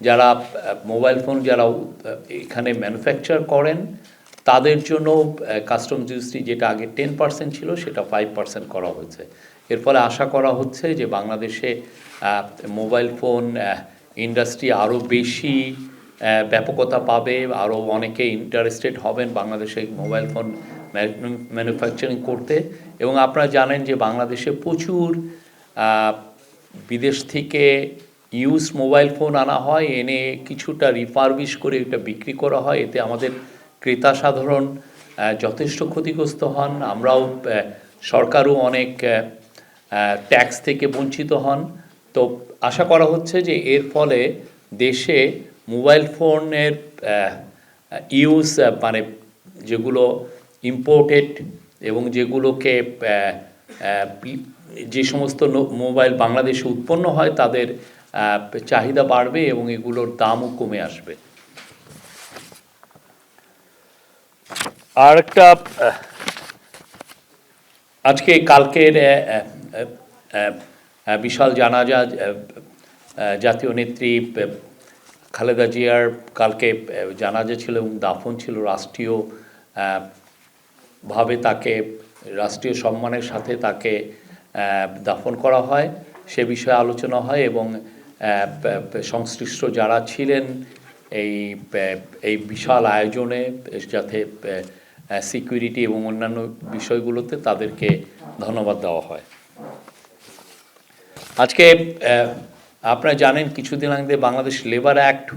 যারা mobile phone যারা এখানে ম্যানুফ্যাকচার করেন তাদের জন্য কাস্টম ডিউটি যেটা আগে 10% ছিল সেটা 5% করা হয়েছে। এর ফলে আশা করা হচ্ছে যে বাংলাদেশে মোবাইল ফোন ইন্ডাস্ট্রি আরও বেশি ব্যাপকতা পাবে, আরও অনেকে ইন্টারেস্টেড হবেন বাংলাদেশে মোবাইল ফোন ম্যানুফ্যাকচারিং করতে। এবং আপনারা জানেন যে বাংলাদেশে প্রচুর বিদেশ থেকে ইউজ মোবাইল ফোন আনা হয়, এনে কিছুটা রিফারবিশ করে এটা বিক্রি করা হয়। এতে আমাদের ক্রেতা সাধারণ যথেষ্ট ক্ষতিগ্রস্ত হন, আমরাও সরকারও অনেক ট্যাক্স থেকে বঞ্চিত হন। তো আশা করা হচ্ছে যে এর ফলে দেশে মোবাইল ফোনের ইউজ মানে যেগুলো ইম্পোর্টেড এবং যেগুলোকে যে সমস্ত মোবাইল বাংলাদেশে উৎপন্ন হয় তাদের চাহিদা বাড়বে এবং এগুলোর দামও কমে আসবে। আর একটা আজকে কালকের বিশাল জানাজা, জাতীয় নেত্রী খালেদা জিয়ার কালকে জানাজা ছিল এবং দাফন ছিল রাষ্ট্রীয় ভাবে, তাকে রাষ্ট্রীয় সম্মানের সাথে তাকে দাফন করা হয়। সে বিষয়ে আলোচনা হয় এবং সংশ্লিষ্ট যারা ছিলেন এই বিশাল আয়োজনে, যাতে সিকিউরিটি এবং অন্যান্য বিষয়গুলোতে তাদেরকে ধন্যবাদ দেওয়া হয়। আজকে আপনারা জানেন কিছুদিন আগে বাংলাদেশ লেবার অ্যাক্ট